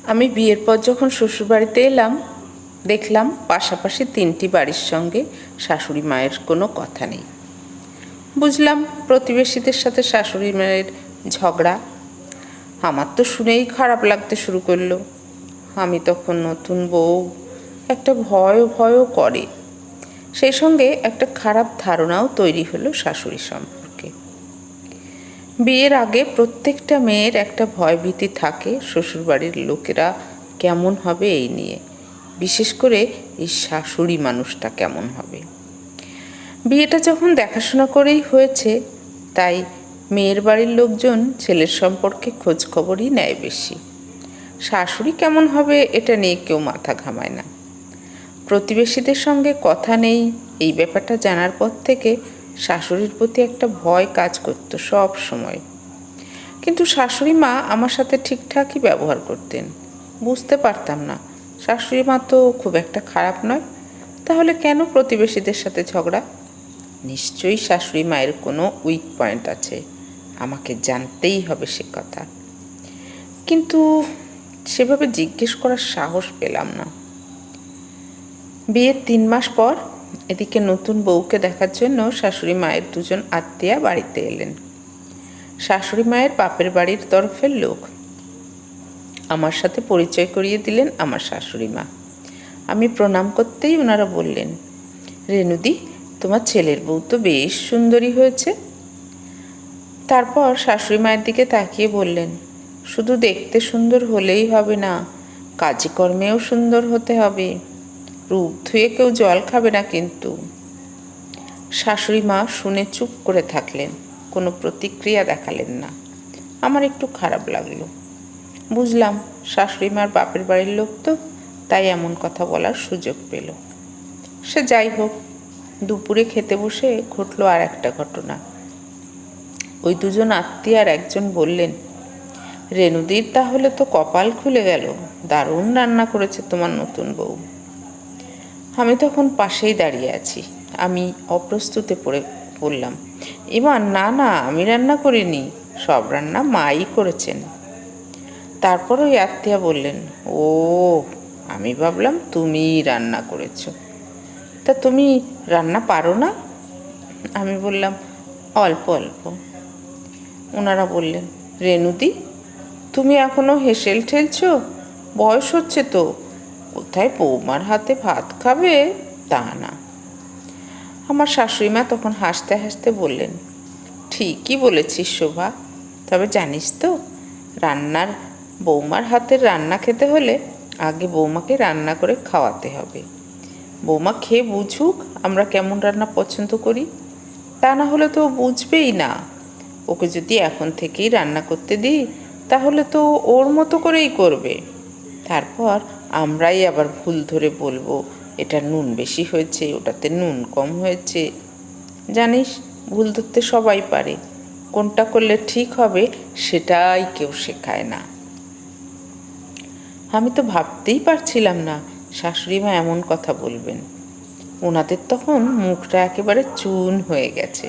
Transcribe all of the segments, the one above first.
আমি বিয়ের পর যখন শ্বশুরবাড়িতে এলাম, দেখলাম পাশাপাশি 3টি বাড়ির সঙ্গে শাশুড়ি মায়ের কোনো কথা নেই। বুঝলাম প্রতিবেশীদের সাথে শাশুড়ি মায়ের ঝগড়া। আমার তো শুনেই খারাপ লাগতে শুরু করলো। আমি তখন নতুন বউ, একটা ভয়ও করে। সেই সঙ্গে একটা খারাপ ধারণাও তৈরি হলো শাশুড়ি সম্পর্কে। বিয়ের আগে প্রত্যেকটা মেয়ের একটা ভয়ভীতি থাকে শ্বশুরবাড়ির লোকেরা কেমন হবে এই নিয়ে, বিশেষ করে এই শাশুড়ি মানুষটা কেমন হবে। বিয়েটা যখন দেখাশোনা করেই হয়েছে, তাই মেয়ের বাড়ির লোকজন ছেলের সম্পর্কে খোঁজ খবরই নেয় বেশি। শাশুড়ি কেমন হবে এটা নিয়ে কেউ মাথা ঘামায় না। প্রতিবেশীদের সঙ্গে কথা নেই এই ব্যাপারটা জানার পর থেকে শাশুড়ির প্রতি একটা ভয় কাজ করতো সব সময়। কিন্তু শাশুড়ি মা আমার সাথে ঠিকঠাকই ব্যবহার করতেন। বুঝতে পারতাম না শাশুড়ি মা তো খুব একটা খারাপ নয়, তাহলে কেন প্রতিবেশীদের সাথে ঝগড়া? নিশ্চয়ই শাশুড়ি মায়ের কোনো উইক পয়েন্ট আছে, আমাকে জানতেই হবে সে কথা। কিন্তু সেভাবে জিজ্ঞেস করার সাহস পেলাম না। বিয়ের 3 মাস পর এদিকে নতুন বউকে দেখার জন্য শাশুড়ি মায়ের 2জন আত্মীয়া বাড়িতে এলেন। শাশুড়ি মায়ের বাপের বাড়ির তরফের লোক। আমার সাথে পরিচয় করিয়ে দিলেন আমার শাশুড়ি মা। আমি প্রণাম করতেই ওনারা বললেন, রেনুদি, তোমার ছেলের বউ তো বেশ সুন্দরী হয়েছে। তারপর শাশুড়ি মায়ের দিকে তাকিয়ে বললেন, শুধু দেখতে সুন্দর হলেই হবে না, কাজে কর্মেও সুন্দর হতে হবে। রূপ ধুয়ে কেউ জল খাবে না কিন্তু। শাশুড়ি মা শুনে চুপ করে থাকলেন, কোনো প্রতিক্রিয়া দেখালেন না। আমার একটু খারাপ লাগলো। বুঝলাম শাশুড়ি মার বাপের বাড়ির লোক তো, তাই এমন কথা বলার সুযোগ পেল। সে যাই হোক, দুপুরে খেতে বসে ঘটল আর একটা ঘটনা। ওই 2জন আত্মীয়ার একজন বললেন, রেনুদির তাহলে তো কপাল খুলে গেল, দারুণ রান্না করেছে তোমার নতুন বউ। আমি তখন পাশেই দাঁড়িয়ে আছি। আমি অপ্রস্তুতে বললাম, এবার না না, আমি রান্না করিনি, সব রান্না মাই করেছেন। তারপর ওই আত্মীয়া বললেন, ও, আমি ভাবলাম তুমিই রান্না করেছ। তা তুমি রান্না পারো না? আমি বললাম, অল্প অল্প। ওনারা বললেন, রেনুদি, তুমি এখনো হেসেল ঠেলছ? বয়স হচ্ছে তো, কোথায় বৌমার হাতে ভাত খাবে তা না। আমার শাশুড়ি মা তখন হাসতে হাসতে বললেন, ঠিকই বলেছিস শোভা, তবে জানিস তো, বৌমার হাতের রান্না খেতে হলে আগে বৌমাকে রান্না করে খাওয়াতে হবে। বৌমা খেয়ে বুঝুক আমরা কেমন রান্না পছন্দ করি, তা না হলে তো বুঝবেই না। ওকে যদি এখন থেকেই রান্না করতে দিই তাহলে তো ওর মতো করেই করবে। তারপর আমরাই আবার ভুল ধরে বলবো, এটা নুন বেশি হয়েছে, ওটাতে নুন কম হয়েছে। জানিস, ভুল ধরতে সবাই পারে, কোনটা করলে ঠিক হবে সেটাই কেউ শেখায় না। আমি তো ভাবতেই পারছিলাম না শাশুড়ি মা এমন কথা বলবেন। ওনাদের তখন মুখটা একেবারে চুন হয়ে গেছে।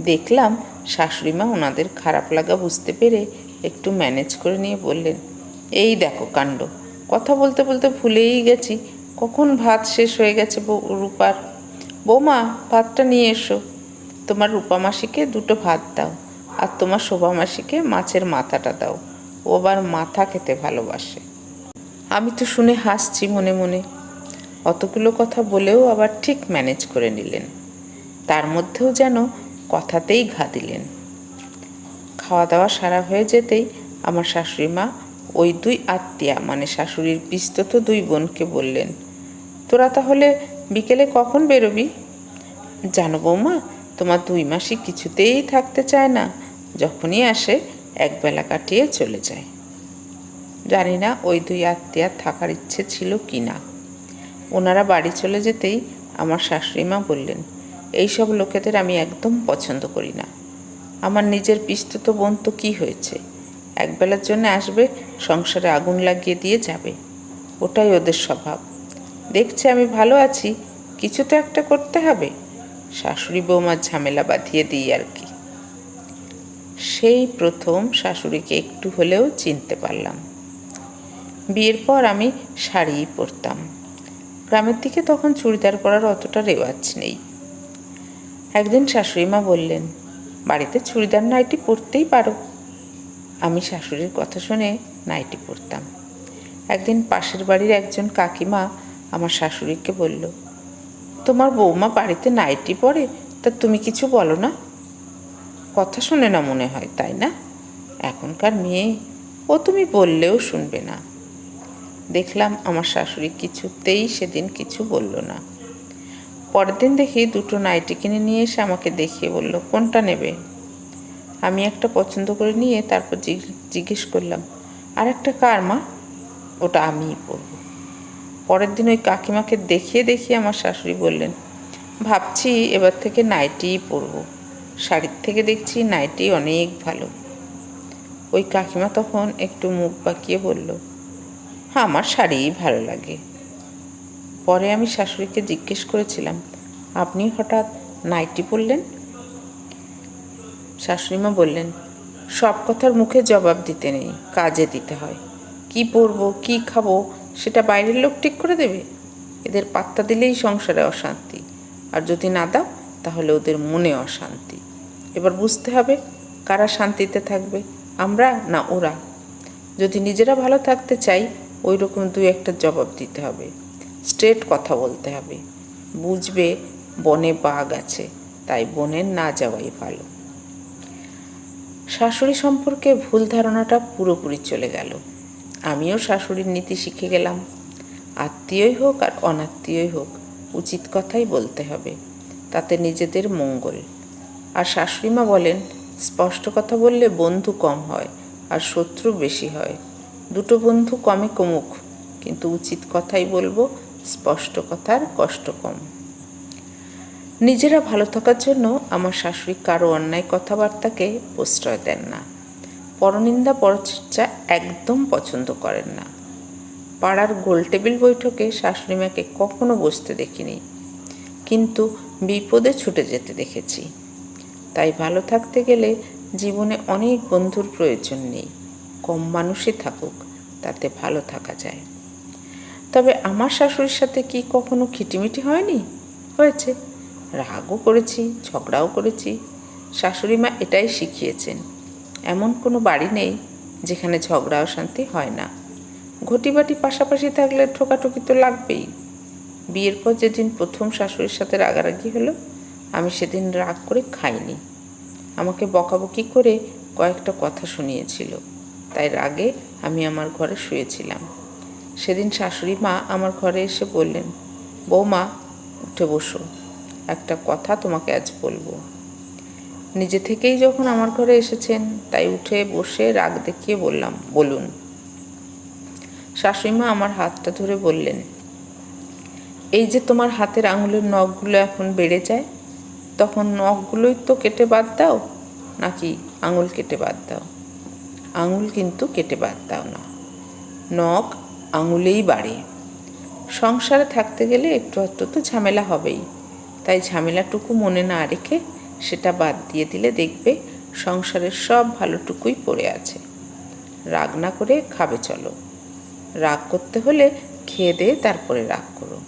দেখলাম শাশুড়ি মা ওনাদের খারাপ লাগা বুঝতে পেরে একটু ম্যানেজ করে নিয়ে বললেন, এই দেখো কাণ্ড, কথা বলতে বলতে ভুলেই গেছি কখন ভাত শেষ হয়ে গেছে রূপার। বৌমা, ভাতটা নিয়ে এসো। তোমার রূপা মাসিকে 2টো ভাত দাও, আর তোমার শোভা মাসিকে মাছের মাথাটা দাও, ও আবার মাথা খেতে ভালোবাসে। আমি তো শুনে হাসছি মনে মনে। অতগুলো কথা বলেও আবার ঠিক ম্যানেজ করে নিলেন, তার মধ্যেও যেন কথাতেই ঘা দিলেন। খাওয়া দাওয়া সারা হয়ে যেতেই আমার শাশুড়ি মা ওই 2 আত্মীয়া মানে শাশুড়ির পিস্তত 2 বোনকে বললেন, তোরা তাহলে বিকেলে কখন বেরোবি? জানো বৌমা, তোমার 2 মাসি কিছুতেই থাকতে চায় না, যখনই আসে একবেলা কাটিয়ে চলে যায়। জানি না ওই 2 আত্মীয়ার থাকার ইচ্ছে ছিল কি না। ওনারা বাড়ি চলে যেতেই আমার শাশুড়ি মা বললেন, এইসব লোকেদের আমি একদম পছন্দ করি না। আমার নিজের পিস্তত বোন তো কী হয়েছে, একবেলার জন্য আসবে, সংসারে আগুন লাগিয়ে দিয়ে যাবে, ওটাই ওদের স্বভাব। দেখছে আমি ভালো আছি, কিছু তো একটা করতে হবে, শাশুড়ি বৌমার ঝামেলা বাঁধিয়ে দিই আর কি। সেই প্রথম শাশুড়িকে একটু হলেও চিনতে পারলাম। বিয়ের পর আমি শাড়িই পরতাম। গ্রামের দিকে তখন চুড়িদার পরার অতটা রেওয়াজ নেই। একদিন শাশুড়ি মা বললেন, বাড়িতে চুড়িদার নাইটি পরতেই পারো। আমি শাশুড়ির কথা শুনে নাইটি পরতাম। একদিন পাশের বাড়ির একজন কাকিমা আমার শাশুড়িকে বলল, তোমার বৌমা বাড়িতে নাইটি পরে, তা তুমি কিছু বলো না? কথা শোনে না মনে হয়, তাই না? এখনকার মেয়ে, ও তুমি বললেও শুনবে না। দেখলাম আমার শাশুড়ি কিছুতেই সেদিন কিছু বলল না। পরের দিন দেখি দুটো নাইটি কিনে নিয়ে এসে আমাকে দেখিয়ে বলল, কোনটা নেবে? আমি একটা পছন্দ করে নিয়ে তারপর জিজ্ঞেস করলাম, আর একটা কার মা? ওটা আমিই পরব। পরের দিন ওই কাকিমাকে দেখিয়ে দেখিয়ে আমার শাশুড়ি বললেন, ভাবছি এবার থেকে নাইটিই পরব, শাড়ির থেকে দেখছি নাইটি অনেক ভালো। ওই কাকিমা তখন একটু মুখ বাঁকিয়ে বলল, আমার শাড়িই ভালো লাগে। পরে আমি শাশুড়িকে জিজ্ঞেস করেছিলাম, আপনি হঠাৎ নাইটি পরলেন? শাশুড়িমা বললেন, সব কথার মুখে জবাব দিতে নেই, কাজে দিতে হয়। কি পরবো, কি খাবো, সেটা বাইরের লোক ঠিক করে দেবে? এদের পাত্তা দিলেই সংসারে অশান্তি, আর যদি না দাও তাহলে ওদের মনে অশান্তি। এবার বুঝতে হবে কারা শান্তিতে থাকবে, আমরা না ওরা। যদি নিজেরা ভালো থাকতে চাই, ওই রকম দুই একটা জবাব দিতে হবে, স্ট্রেট কথা বলতে হবে। বুঝবে বনে বাঘ আছে, তাই বনে না যাওয়াই ভালো। শাশুড়ি সম্পর্কে ভুল ধারণাটা পুরোপুরি চলে গেল। আমিও শাশুড়ির নীতি শিখে গেলাম। আত্মীয়ই হোক আর অনাত্মীয়ই হোক, উচিত কথাই বলতে হবে, তাতে নিজেদের মঙ্গল। আর শাশুড়িমা বলেন, স্পষ্ট কথা বললে বন্ধু কম হয় আর শত্রু বেশি হয়। দুটো বন্ধু কমে কমুক, কিন্তু উচিত কথাই বলবো, স্পষ্ট কথার কষ্ট কম। নিজেরা ভালো থাকার জন্য আমার শাশুড়ি কারো অন্যায় কথাবার্তাকে প্রশ্রয় দেন না। পরনিন্দা পরচর্চা একদম পছন্দ করেন না। পাড়ার গোলটেবিল বৈঠকে শাশুড়িমাকে কখনো বসতে দেখিনি, কিন্তু বিপদে ছুটে যেতে দেখেছি। তাই ভালো থাকতে গেলে জীবনে অনেক বন্ধুর প্রয়োজন নেই, কম মানুষই থাকুক, তাতে ভালো থাকা যায়। তবে আমার শাশুড়ির সাথে কি কখনো খিটিমিটি হয়নি? হয়েছে। রাগও করেছি, ঝগড়াও করেছি। শাশুড়ি মা এটাই শিখিয়েছেন, এমন কোনো বাড়ি নেই যেখানে ঝগড়া অশান্তি হয় না। ঘটিবাটি পাশাপাশি থাকলে ঠোকাঠুকি তো লাগবেই। বিয়ের পর যেদিন প্রথম শাশুড়ির সাথে রাগারাগি হলো, আমি সেদিন রাগ করে খাইনি। আমাকে বকাবকি করে কয়েকটা কথা শুনিয়েছিল, তাই রাগে আমি আমার ঘরে শুয়েছিলাম। সেদিন শাশুড়ি মা আমার ঘরে এসে বললেন, বৌমা উঠে বসো, একটা কথা তোমাকে আজ বলবো। নিজে থেকেই যখন আমার ঘরে এসেছেন, তাই উঠে বসে রাগ দেখিয়ে বললাম, বলুন। শাশুড়ি মা আমার হাতটা ধরে বললেন, এই যে তোমার হাতের আঙুলের নখগুলো এখন বেড়ে যায়, তখন নখগুলোই তো কেটে বাদ দাও, নাকি আঙুল কেটে বাদ দাও? আঙুল কিন্তু কেটে বাদ দাও না, নখ আঙুলেই বাড়ে। সংসারে থাকতে গেলে একটু একটু তো ঝামেলা হবেই, তাই ঝামেলাটুকু মনে না রেখে সেটা বাদ দিয়ে দিলে দেখবে সংসারের সব ভালোটুকুই পড়ে আছে। রাগ না করে খাবে চলো, রাগ করতে হলে খেয়ে দিয়ে তারপরে রাগ করো।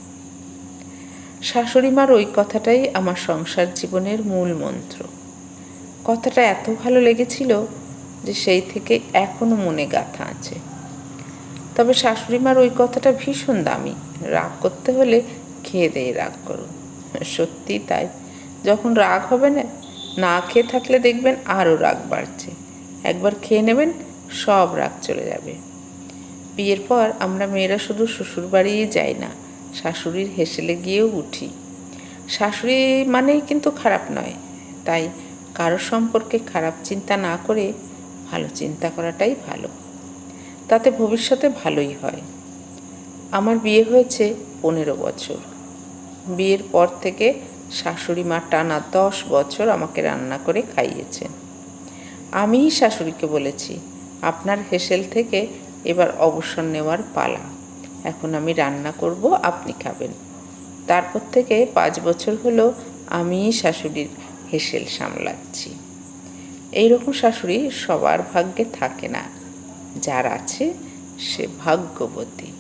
শাশুড়ি মার ওই কথাটাই আমার সংসার জীবনের মূল মন্ত্র। কথাটা এত ভালো লেগেছিল যে সেই থেকে এখনো মনে গাঁথা আছে। তবে শাশুড়ি মার ওই কথাটা ভীষণ দামি, রাগ করতে হলে খেয়ে দিয়ে রাগ করো। সত্যি তাই, যখন রাগ হবে না, না খেয়ে থাকলে দেখবেন আরও রাগ বাড়ছে। একবার খেয়ে নেবেন, সব রাগ চলে যাবে। বিয়ের পর আমরা মেয়েরা শুধু শ্বশুর বাড়িই যাই না, শাশুড়ির হেসেলে গিয়েও উঠি। শাশুড়ি মানেই কিন্তু খারাপ নয়, তাই কারো সম্পর্কে খারাপ চিন্তা না করে ভালো চিন্তা করাটাই ভালো, তাতে ভবিষ্যতে ভালোই হয়। আমার বিয়ে হয়েছে 15 বছর। বিয়ের পর থেকে শাশুড়ি মা টানা 10 বছর আমাকে রান্না করে খাইয়েছেন। আমিই শাশুড়িকে বলেছি, আপনার হেসেল থেকে এবার অবসর নেওয়ার পালা, এখন আমি রান্না করব, আপনি খাবেন। তারপর থেকে 5 বছর হলো আমিই শাশুড়ির হেসেল সামলাচ্ছি। এইরকম শাশুড়ি সবার ভাগ্যে থাকে না, যার আছে সে ভাগ্যবতী।